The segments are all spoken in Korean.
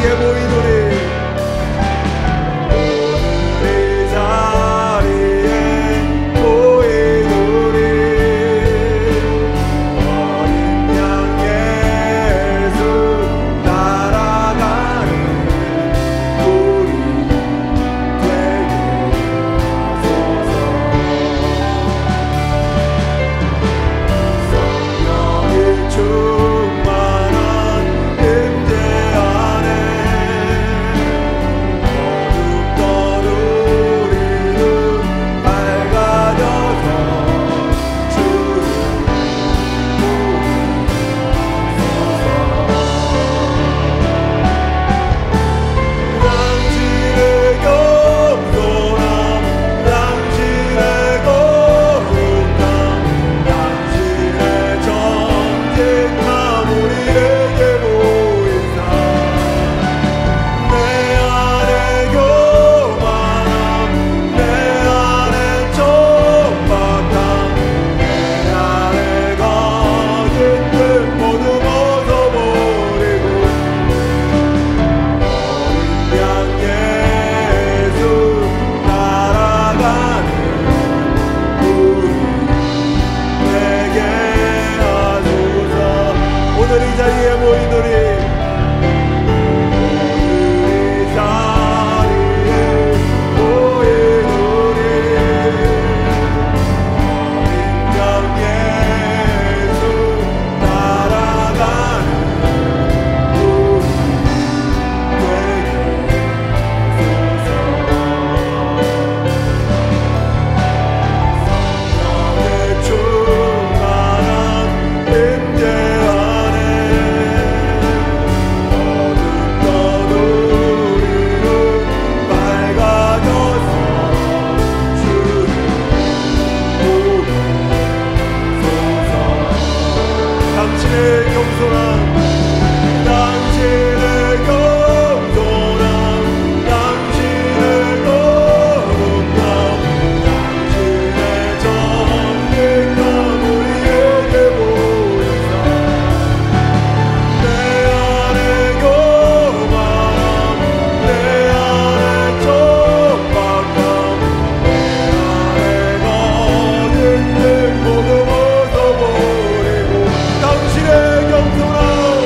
자리에 모인 우리 모두 벗어버리고 당신의 겸손함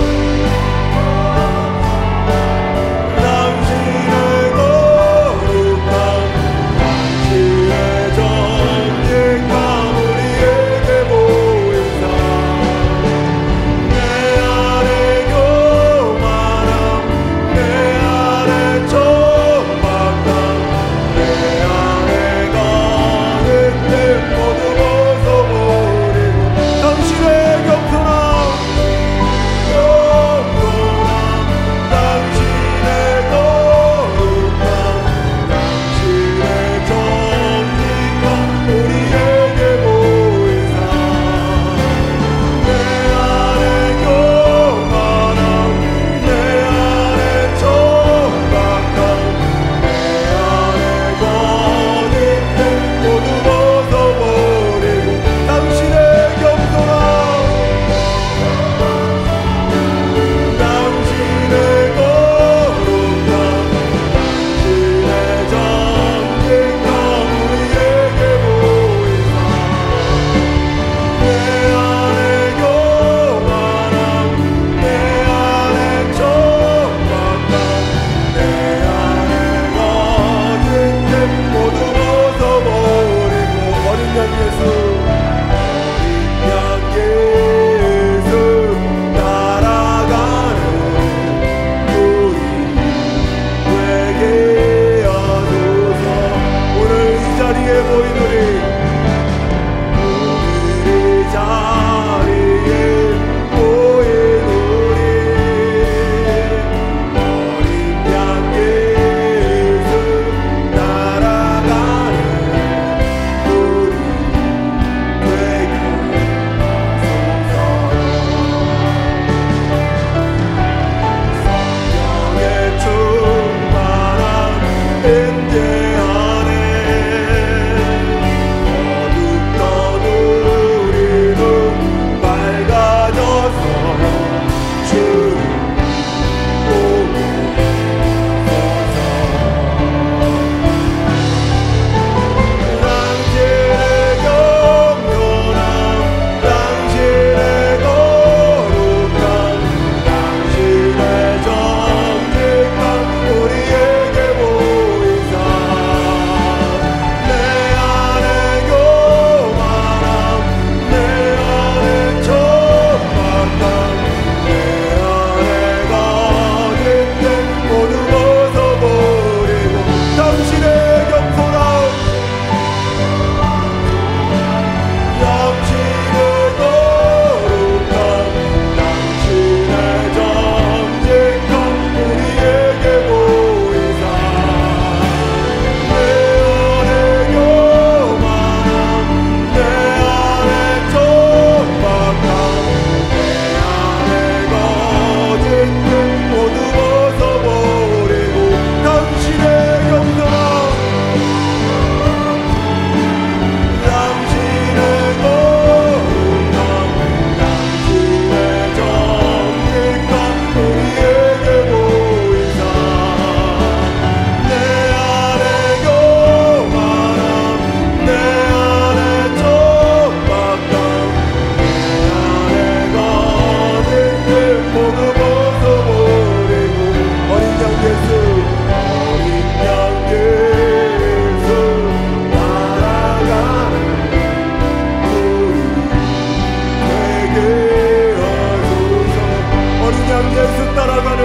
양 예수 따라가는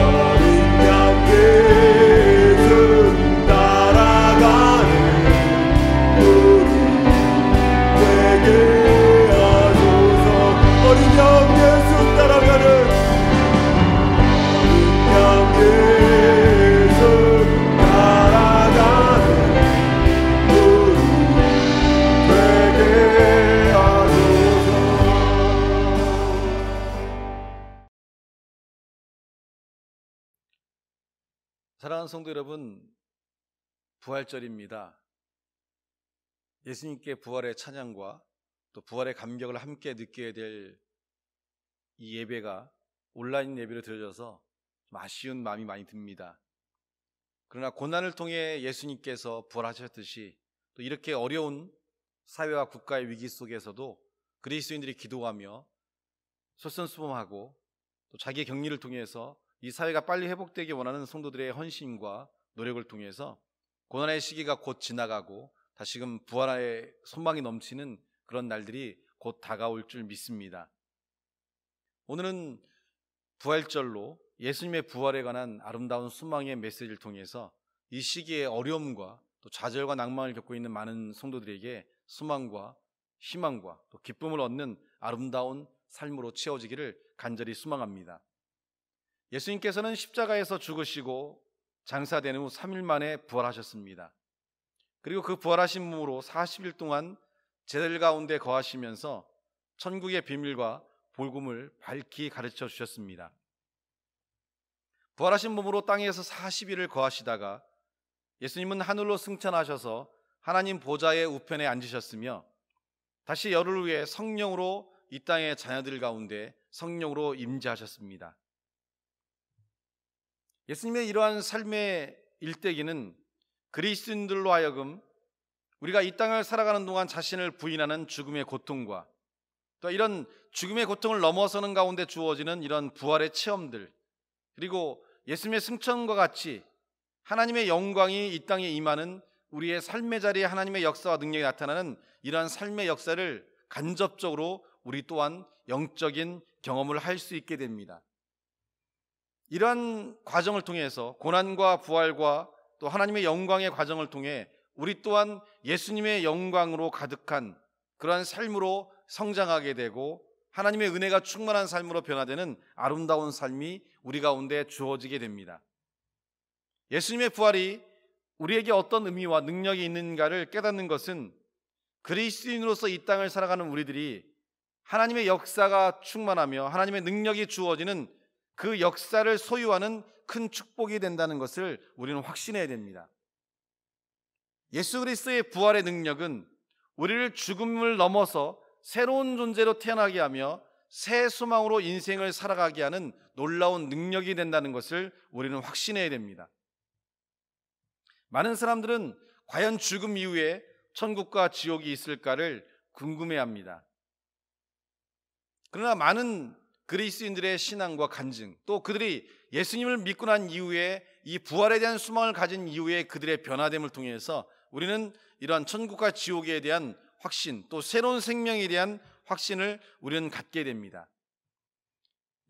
어린 양 예수 따라가는 우리 되게 하소서. 어린 양 예수 따라가는 어린 양 예수 따라가는 우리 되게 하소서. 사랑하는 성도 여러분, 부활절입니다. 예수님께 부활의 찬양과 또 부활의 감격을 함께 느껴야 될 이 예배가 온라인 예배로 드려져서 좀 아쉬운 마음이 많이 듭니다. 그러나 고난을 통해 예수님께서 부활하셨듯이 또 이렇게 어려운 사회와 국가의 위기 속에서도 그리스도인들이 기도하며 솔선수범하고 또 자기의 격리를 통해서 이 사회가 빨리 회복되기 원하는 성도들의 헌신과 노력을 통해서 고난의 시기가 곧 지나가고 다시금 부활의 소망이 넘치는 그런 날들이 곧 다가올 줄 믿습니다. 오늘은 부활절로 예수님의 부활에 관한 아름다운 소망의 메시지를 통해서 이 시기의 어려움과 또 좌절과 낭만을 겪고 있는 많은 성도들에게 소망과 희망과 또 기쁨을 얻는 아름다운 삶으로 채워지기를 간절히 소망합니다. 예수님께서는 십자가에서 죽으시고 장사된 후 3일 만에 부활하셨습니다. 그리고 그 부활하신 몸으로 40일 동안 제자들 가운데 거하시면서 천국의 비밀과 복음을 밝히 가르쳐 주셨습니다. 부활하신 몸으로 땅에서 40일을 거하시다가 예수님은 하늘로 승천하셔서 하나님 보좌의 우편에 앉으셨으며 다시 열흘 후에 성령으로 이 땅의 자녀들 가운데 성령으로 임재하셨습니다. 예수님의 이러한 삶의 일대기는 그리스도인들로 하여금 우리가 이 땅을 살아가는 동안 자신을 부인하는 죽음의 고통과 또 이런 죽음의 고통을 넘어서는 가운데 주어지는 이런 부활의 체험들, 그리고 예수님의 승천과 같이 하나님의 영광이 이 땅에 임하는 우리의 삶의 자리에 하나님의 역사와 능력이 나타나는 이러한 삶의 역사를 간접적으로 우리 또한 영적인 경험을 할 수 있게 됩니다. 이러한 과정을 통해서 고난과 부활과 또 하나님의 영광의 과정을 통해 우리 또한 예수님의 영광으로 가득한 그러한 삶으로 성장하게 되고 하나님의 은혜가 충만한 삶으로 변화되는 아름다운 삶이 우리 가운데 주어지게 됩니다. 예수님의 부활이 우리에게 어떤 의미와 능력이 있는가를 깨닫는 것은 그리스도인으로서 이 땅을 살아가는 우리들이 하나님의 역사가 충만하며 하나님의 능력이 주어지는 그 역사를 소유하는 큰 축복이 된다는 것을 우리는 확신해야 됩니다. 예수 그리스도의 부활의 능력은 우리를 죽음을 넘어서 새로운 존재로 태어나게 하며 새 소망으로 인생을 살아가게 하는 놀라운 능력이 된다는 것을 우리는 확신해야 됩니다. 많은 사람들은 과연 죽음 이후에 천국과 지옥이 있을까를 궁금해합니다. 그러나 많은 그리스도인들의 신앙과 간증, 또 그들이 예수님을 믿고 난 이후에 이 부활에 대한 소망을 가진 이후에 그들의 변화됨을 통해서 우리는 이러한 천국과 지옥에 대한 확신, 또 새로운 생명에 대한 확신을 우리는 갖게 됩니다.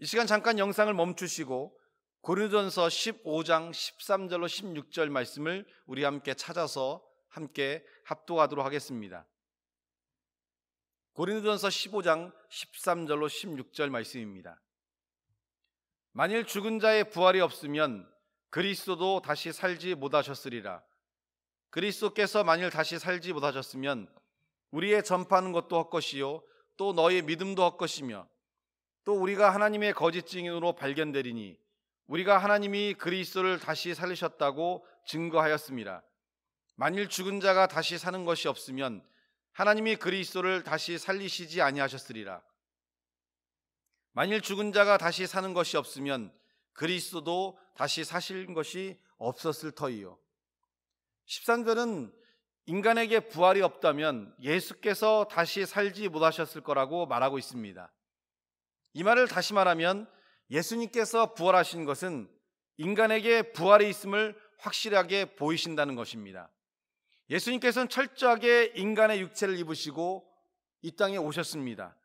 이 시간 잠깐 영상을 멈추시고 고린도전서 15장 13절로 16절 말씀을 우리 함께 찾아서 함께 합독하도록 하겠습니다. 고린도전서 15장 13절로 16절 말씀입니다. 만일 죽은 자의 부활이 없으면 그리스도도 다시 살지 못하셨으리라. 그리스도께서 만일 다시 살지 못하셨으면 우리의 전파하는 것도 헛것이요 또 너의 믿음도 헛것이며 또 우리가 하나님의 거짓 증인으로 발견되리니 우리가 하나님이 그리스도를 다시 살리셨다고 증거하였습니다. 만일 죽은 자가 다시 사는 것이 없으면 하나님이 그리스도를 다시 살리시지 아니하셨으리라. 만일 죽은 자가 다시 사는 것이 없으면 그리스도도 다시 사실 것이 없었을 터이요. 13절은 인간에게 부활이 없다면 예수께서 다시 살지 못하셨을 거라고 말하고 있습니다. 이 말을 다시 말하면 예수님께서 부활하신 것은 인간에게 부활이 있음을 확실하게 보이신다는 것입니다. 예수님께서는 철저하게 인간의 육체를 입으시고 이 땅에 오셨습니다.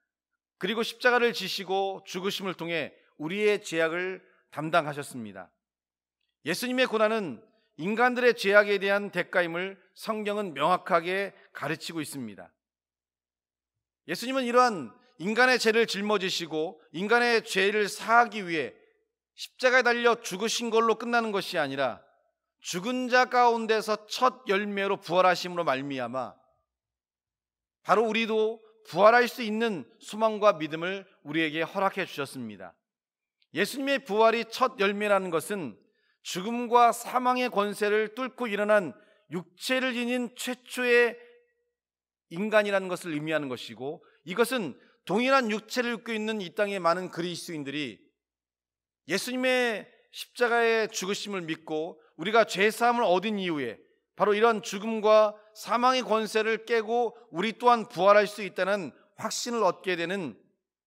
그리고 십자가를 지시고 죽으심을 통해 우리의 죄악을 담당하셨습니다. 예수님의 고난은 인간들의 죄악에 대한 대가임을 성경은 명확하게 가르치고 있습니다. 예수님은 이러한 인간의 죄를 짊어지시고 인간의 죄를 사하기 위해 십자가에 달려 죽으신 걸로 끝나는 것이 아니라 죽은 자 가운데서 첫 열매로 부활하심으로 말미암아 바로 우리도 부활할 수 있는 소망과 믿음을 우리에게 허락해 주셨습니다. 예수님의 부활이 첫 열매라는 것은 죽음과 사망의 권세를 뚫고 일어난 육체를 지닌 최초의 인간이라는 것을 의미하는 것이고, 이것은 동일한 육체를 입고 있는 이 땅의 많은 그리스도인들이 예수님의 십자가의 죽으심을 믿고 우리가 죄사함을 얻은 이후에 바로 이런 죽음과 사망의 권세를 깨고 우리 또한 부활할 수 있다는 확신을 얻게 되는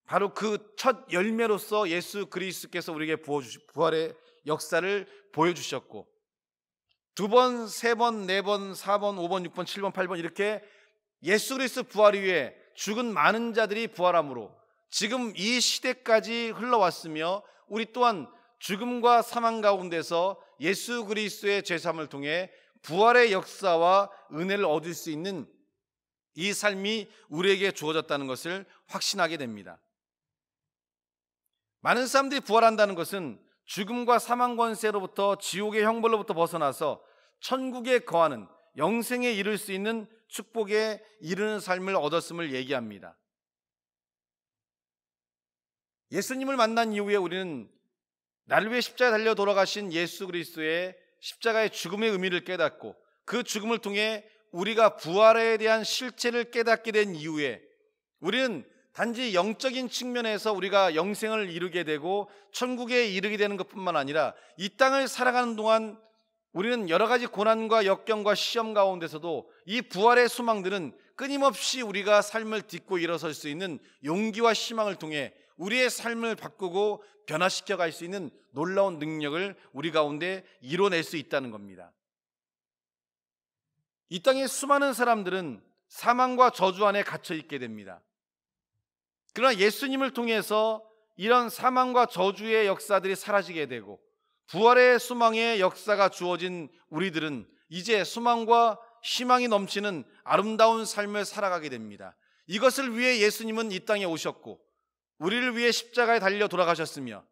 바로 그 첫 열매로서 예수 그리스도께서 우리에게 부활의 역사를 보여주셨고, 2번, 3번, 4번, 4번, 5번, 6번, 7번, 8번 이렇게 예수 그리스도 부활 위에 죽은 많은 자들이 부활함으로 지금 이 시대까지 흘러왔으며, 우리 또한 죽음과 사망 가운데서 예수 그리스도의 죄사함을 통해 부활의 역사와 은혜를 얻을 수 있는 이 삶이 우리에게 주어졌다는 것을 확신하게 됩니다. 많은 사람들이 부활한다는 것은 죽음과 사망 권세로부터 지옥의 형벌로부터 벗어나서 천국에 거하는 영생에 이를 수 있는 축복에 이르는 삶을 얻었음을 얘기합니다. 예수님을 만난 이후에 우리는 나를 위해 십자가에 달려 돌아가신 예수 그리스도의 십자가의 죽음의 의미를 깨닫고 그 죽음을 통해 우리가 부활에 대한 실체를 깨닫게 된 이후에 우리는 단지 영적인 측면에서 우리가 영생을 이루게 되고 천국에 이르게 되는 것뿐만 아니라 이 땅을 살아가는 동안 우리는 여러 가지 고난과 역경과 시험 가운데서도 이 부활의 소망들은 끊임없이 우리가 삶을 딛고 일어설 수 있는 용기와 희망을 통해 우리의 삶을 바꾸고 변화시켜 갈 수 있는 놀라운 능력을 우리 가운데 이뤄낼 수 있다는 겁니다. 이 땅의 수많은 사람들은 사망과 저주 안에 갇혀 있게 됩니다. 그러나 예수님을 통해서 이런 사망과 저주의 역사들이 사라지게 되고 부활의 소망의 역사가 주어진 우리들은 이제 소망과 희망이 넘치는 아름다운 삶을 살아가게 됩니다. 이것을 위해 예수님은 이 땅에 오셨고 우리를 위해 십자가에 달려 돌아가셨으며,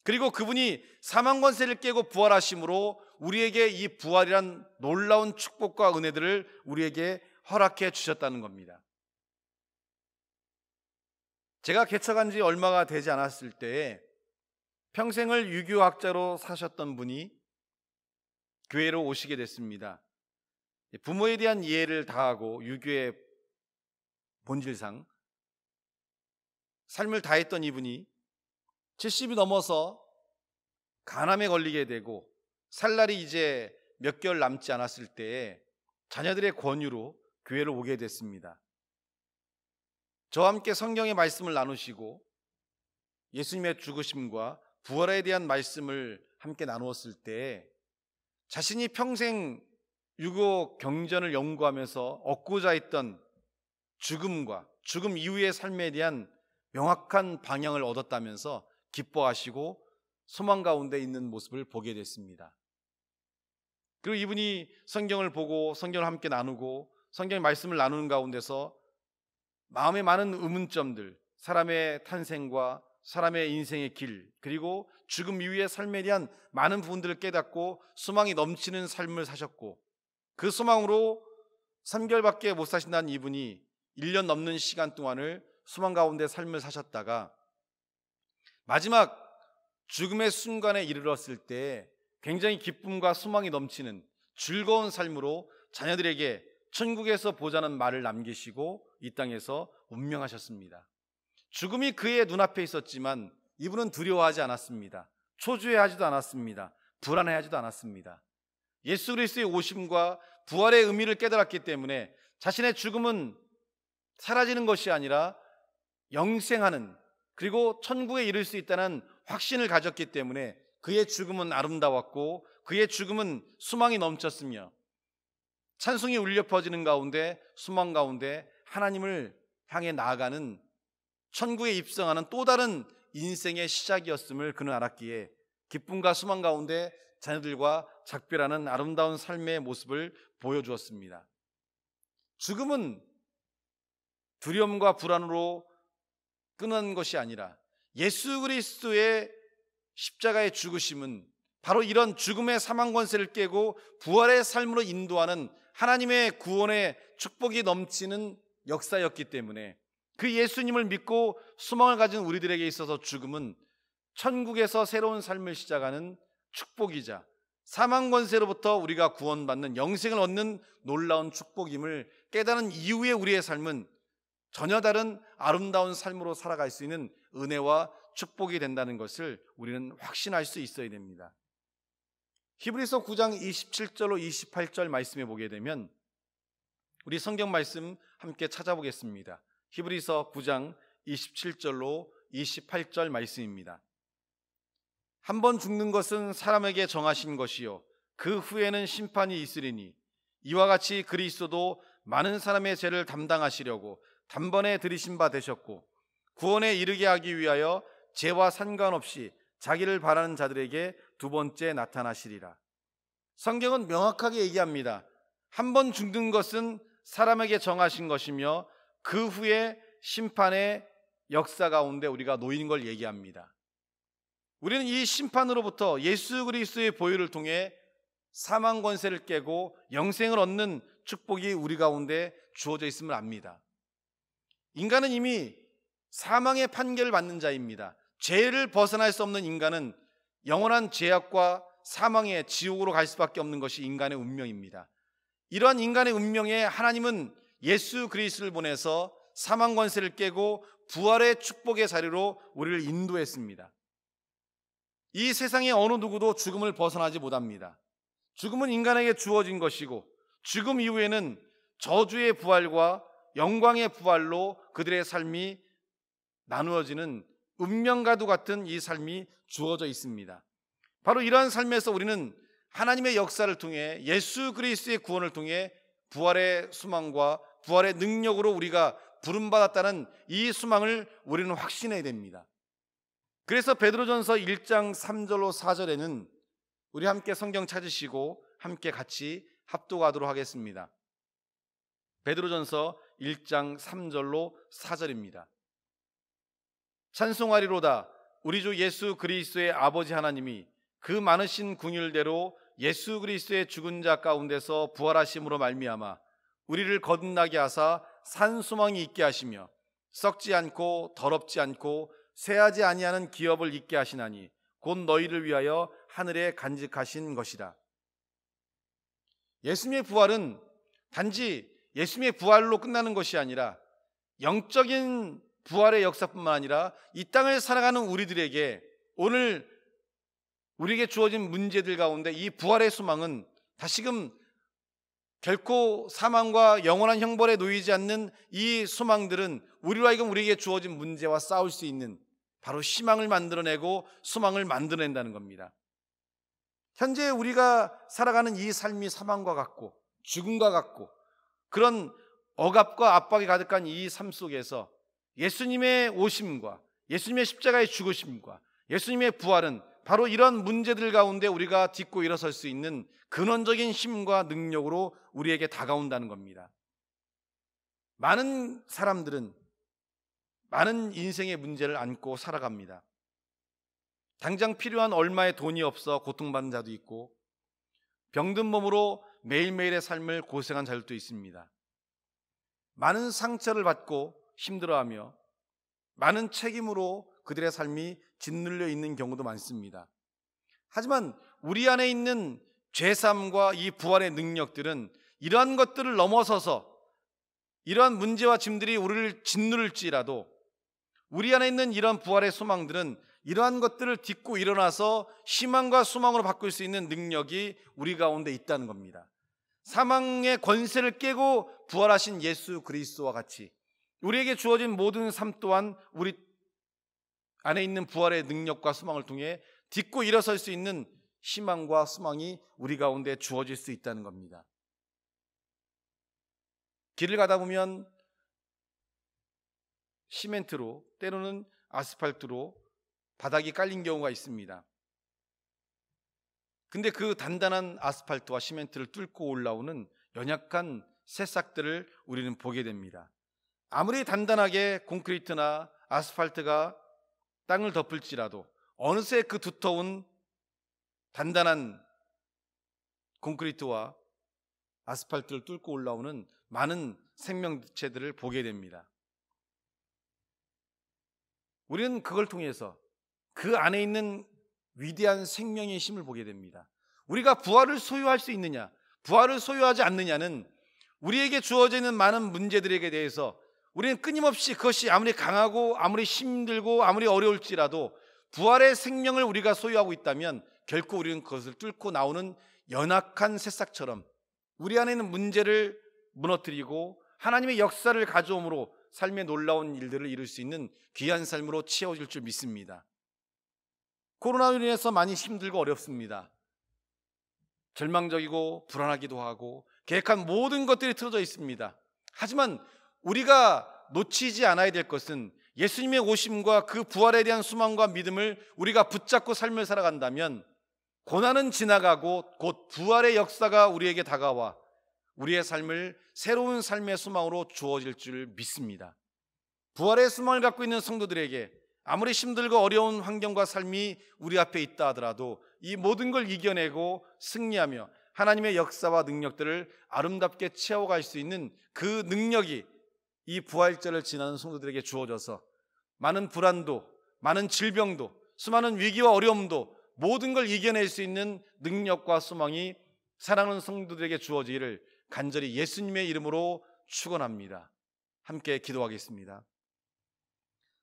그리고 그분이 사망 권세를 깨고 부활하심으로 우리에게 이 부활이란 놀라운 축복과 은혜들을 우리에게 허락해 주셨다는 겁니다. 제가 개척한 지 얼마가 되지 않았을 때에 평생을 유교학자로 사셨던 분이 교회로 오시게 됐습니다. 부모에 대한 이해를 다하고 유교의 본질상 삶을 다했던 이분이 70이 넘어서 간암에 걸리게 되고 살 날이 이제 몇 개월 남지 않았을 때에 자녀들의 권유로 교회를 오게 됐습니다. 저와 함께 성경의 말씀을 나누시고 예수님의 죽으심과 부활에 대한 말씀을 함께 나누었을 때 자신이 평생 유교 경전을 연구하면서 얻고자 했던 죽음과 죽음 이후의 삶에 대한 명확한 방향을 얻었다면서 기뻐하시고 소망 가운데 있는 모습을 보게 됐습니다. 그리고 이분이 성경을 보고 성경을 함께 나누고 성경의 말씀을 나누는 가운데서 마음에 많은 의문점들, 사람의 탄생과 사람의 인생의 길, 그리고 죽음 이후의 삶에 대한 많은 부분들을 깨닫고 소망이 넘치는 삶을 사셨고, 그 소망으로 3개월밖에 못 사신다는 이분이 1년 넘는 시간 동안을 소망 가운데 삶을 사셨다가 마지막 죽음의 순간에 이르렀을 때 굉장히 기쁨과 소망이 넘치는 즐거운 삶으로 자녀들에게 천국에서 보자는 말을 남기시고 이 땅에서 운명하셨습니다. 죽음이 그의 눈앞에 있었지만 이분은 두려워하지 않았습니다. 초조해하지도 않았습니다. 불안해하지도 않았습니다. 예수 그리스도의 오심과 부활의 의미를 깨달았기 때문에 자신의 죽음은 사라지는 것이 아니라 영생하는, 그리고 천국에 이를 수 있다는 확신을 가졌기 때문에 그의 죽음은 아름다웠고 그의 죽음은 소망이 넘쳤으며 찬송이 울려 퍼지는 가운데 소망 가운데 하나님을 향해 나아가는 천국에 입성하는 또 다른 인생의 시작이었음을 그는 알았기에 기쁨과 소망 가운데 자녀들과 작별하는 아름다운 삶의 모습을 보여주었습니다. 죽음은 두려움과 불안으로 끝난 것이 아니라 예수 그리스도의 십자가의 죽으심은 바로 이런 죽음의 사망 권세를 깨고 부활의 삶으로 인도하는 하나님의 구원의 축복이 넘치는 역사였기 때문에 그 예수님을 믿고 소망을 가진 우리들에게 있어서 죽음은 천국에서 새로운 삶을 시작하는 축복이자 사망 권세로부터 우리가 구원받는 영생을 얻는 놀라운 축복임을 깨달은 이후에 우리의 삶은 전혀 다른 아름다운 삶으로 살아갈 수 있는 은혜와 축복이 된다는 것을 우리는 확신할 수 있어야 됩니다. 히브리서 9장 27절로 28절 말씀에 보게 되면 우리 성경 말씀 함께 찾아보겠습니다. 히브리서 9장 27절로 28절 말씀입니다. 한 번 죽는 것은 사람에게 정하신 것이요 그 후에는 심판이 있으리니 이와 같이 그리스도도 많은 사람의 죄를 담당하시려고 단번에 들이신 바 되셨고 구원에 이르게 하기 위하여 죄와 상관없이 자기를 바라는 자들에게 두 번째 나타나시리라. 성경은 명확하게 얘기합니다. 한 번 죽는 것은 사람에게 정하신 것이며 그 후에 심판의 역사 가운데 우리가 놓인 걸 얘기합니다. 우리는 이 심판으로부터 예수 그리스도의 보혈을 통해 사망 권세를 깨고 영생을 얻는 축복이 우리 가운데 주어져 있음을 압니다. 인간은 이미 사망의 판결을 받는 자입니다. 죄를 벗어날 수 없는 인간은 영원한 죄악과 사망의 지옥으로 갈 수밖에 없는 것이 인간의 운명입니다. 이러한 인간의 운명에 하나님은 예수 그리스도를 보내서 사망 권세를 깨고 부활의 축복의 자리로 우리를 인도했습니다. 이 세상의 어느 누구도 죽음을 벗어나지 못합니다. 죽음은 인간에게 주어진 것이고 죽음 이후에는 저주의 부활과 영광의 부활로 그들의 삶이 나누어지는 운명과도 같은 이 삶이 주어져 있습니다. 바로 이러한 삶에서 우리는 하나님의 역사를 통해 예수 그리스도의 구원을 통해 부활의 소망과 부활의 능력으로 우리가 부름받았다는 이 소망을 우리는 확신해야 됩니다. 그래서 베드로전서 1장 3절로 4절에는 우리 함께 성경 찾으시고 함께 같이 합독하도록 하겠습니다. 베드로전서 1장 3절로 4절입니다. 찬송하리로다 우리 주 예수 그리스도의 아버지 하나님이 그 많으신 긍휼대로 예수 그리스도의 죽은 자 가운데서 부활하심으로 말미암아 우리를 거듭나게 하사 산 소망이 있게 하시며 썩지 않고 더럽지 않고 쇠하지 아니하는 기업을 있게 하시나니 곧 너희를 위하여 하늘에 간직하신 것이다. 예수님의 부활은 단지 예수님의 부활로 끝나는 것이 아니라 영적인 부활의 역사뿐만 아니라 이 땅을 살아가는 우리들에게 오늘 우리에게 주어진 문제들 가운데 이 부활의 소망은 다시금 결코 사망과 영원한 형벌에 놓이지 않는 이 소망들은 우리로 하여금 우리에게 주어진 문제와 싸울 수 있는 바로 희망을 만들어내고 소망을 만들어낸다는 겁니다. 현재 우리가 살아가는 이 삶이 사망과 같고 죽음과 같고 그런 억압과 압박이 가득한 이 삶 속에서 예수님의 오심과 예수님의 십자가의 죽으심과 예수님의 부활은 바로 이런 문제들 가운데 우리가 딛고 일어설 수 있는 근원적인 힘과 능력으로 우리에게 다가온다는 겁니다. 많은 사람들은 많은 인생의 문제를 안고 살아갑니다. 당장 필요한 얼마의 돈이 없어 고통받는 자도 있고 병든 몸으로 매일매일의 삶을 고생한 자들도 있습니다. 많은 상처를 받고 힘들어하며 많은 책임으로 그들의 삶이 짓눌려 있는 경우도 많습니다. 하지만 우리 안에 있는 죄사함과 이 부활의 능력들은 이러한 것들을 넘어서서 이러한 문제와 짐들이 우리를 짓누를지라도 우리 안에 있는 이러한 부활의 소망들은 이러한 것들을 딛고 일어나서 희망과 소망으로 바꿀 수 있는 능력이 우리 가운데 있다는 겁니다. 사망의 권세를 깨고 부활하신 예수 그리스도와 같이 우리에게 주어진 모든 삶 또한 우리 안에 있는 부활의 능력과 소망을 통해 딛고 일어설 수 있는 희망과 소망이 우리 가운데 주어질 수 있다는 겁니다. 길을 가다 보면 시멘트로, 때로는 아스팔트로 바닥이 깔린 경우가 있습니다. 근데 그 단단한 아스팔트와 시멘트를 뚫고 올라오는 연약한 새싹들을 우리는 보게 됩니다. 아무리 단단하게 콘크리트나 아스팔트가 땅을 덮을지라도 어느새 그 두터운 단단한 콘크리트와 아스팔트를 뚫고 올라오는 많은 생명체들을 보게 됩니다. 우리는 그걸 통해서 그 안에 있는 위대한 생명의 힘을 보게 됩니다. 우리가 부활을 소유할 수 있느냐, 부활을 소유하지 않느냐는 우리에게 주어져 있는 많은 문제들에 대해서 우리는 끊임없이 그것이 아무리 강하고 아무리 힘들고 아무리 어려울지라도 부활의 생명을 우리가 소유하고 있다면 결코 우리는 그것을 뚫고 나오는 연약한 새싹처럼 우리 안에 있는 문제를 무너뜨리고 하나님의 역사를 가져옴으로 삶의 놀라운 일들을 이룰 수 있는 귀한 삶으로 채워질 줄 믿습니다. 코로나로 인해서 많이 힘들고 어렵습니다. 절망적이고 불안하기도 하고 계획한 모든 것들이 틀어져 있습니다. 하지만 우리가 놓치지 않아야 될 것은 예수님의 오심과 그 부활에 대한 소망과 믿음을 우리가 붙잡고 삶을 살아간다면 고난은 지나가고 곧 부활의 역사가 우리에게 다가와 우리의 삶을 새로운 삶의 소망으로 주어질 줄 믿습니다. 부활의 소망을 갖고 있는 성도들에게 아무리 힘들고 어려운 환경과 삶이 우리 앞에 있다 하더라도 이 모든 걸 이겨내고 승리하며 하나님의 역사와 능력들을 아름답게 채워갈 수 있는 그 능력이 이 부활절을 지나는 성도들에게 주어져서 많은 불안도, 많은 질병도, 수많은 위기와 어려움도 모든 걸 이겨낼 수 있는 능력과 소망이 사랑하는 성도들에게 주어지기를 간절히 예수님의 이름으로 축원합니다. 함께 기도하겠습니다.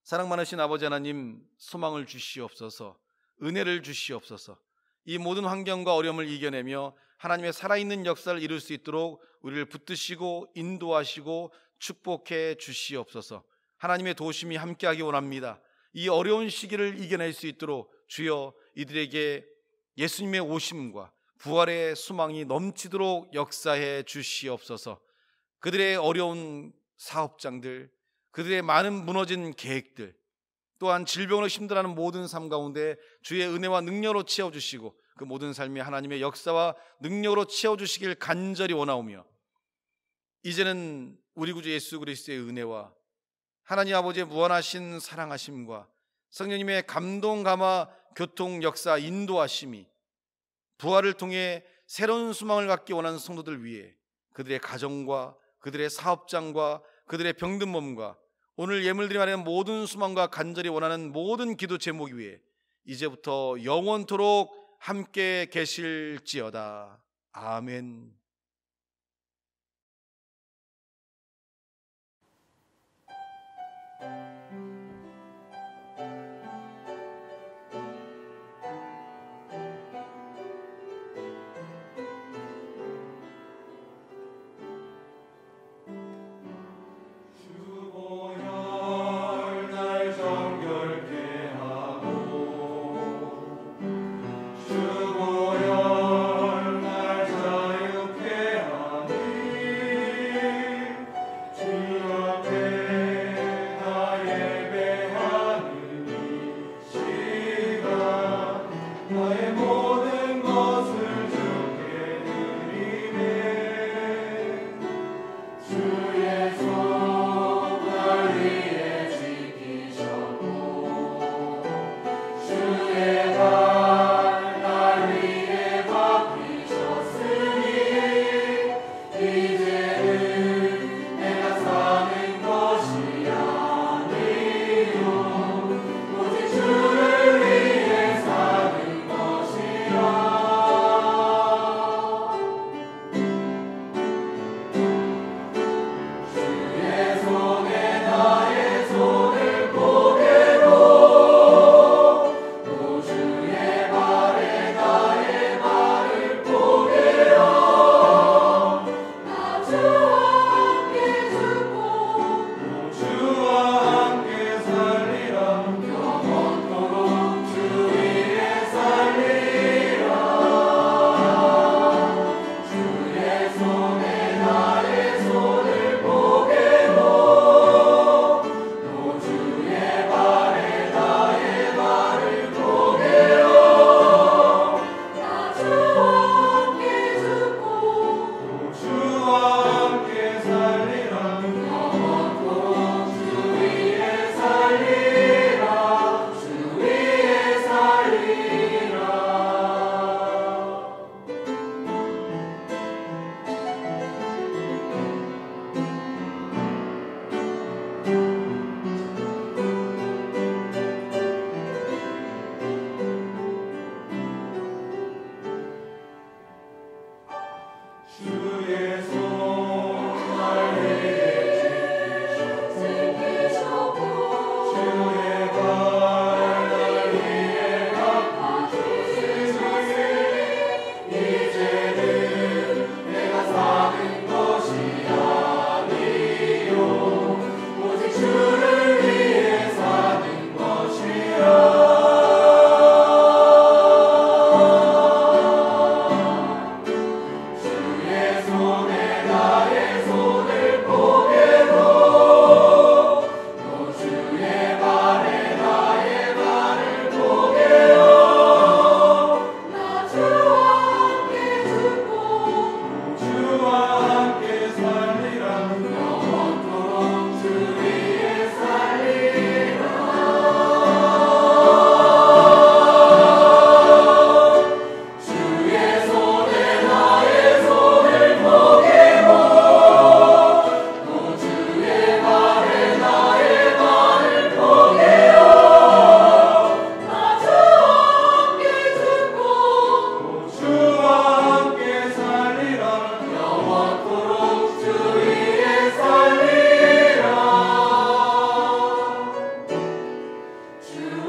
사랑 많으신 아버지 하나님, 소망을 주시옵소서, 은혜를 주시옵소서. 이 모든 환경과 어려움을 이겨내며 하나님의 살아있는 역사를 이룰 수 있도록 우리를 붙드시고 인도하시고 축복해 주시옵소서. 하나님의 도우심이 함께하기 원합니다. 이 어려운 시기를 이겨낼 수 있도록 주여 이들에게 예수님의 오심과 부활의 소망이 넘치도록 역사해 주시옵소서. 그들의 어려운 사업장들, 그들의 많은 무너진 계획들, 또한 질병으로 힘들어하는 모든 삶 가운데 주의 은혜와 능력으로 채워주시고 그 모든 삶이 하나님의 역사와 능력으로 채워주시길 간절히 원하오며, 이제는 우리 구주 예수 그리스도의 은혜와 하나님 아버지의 무한하신 사랑하심과 성령님의 감동 감화 교통 역사 인도하심이 부활을 통해 새로운 소망을 갖기 원하는 성도들 위해 그들의 가정과 그들의 사업장과 그들의 병든 몸과 오늘 예물드리며 하는 모든 소망과 간절히 원하는 모든 기도 제목 위에 이제부터 영원토록 함께 계실지어다. 아멘. 주보혈 날 자유케 주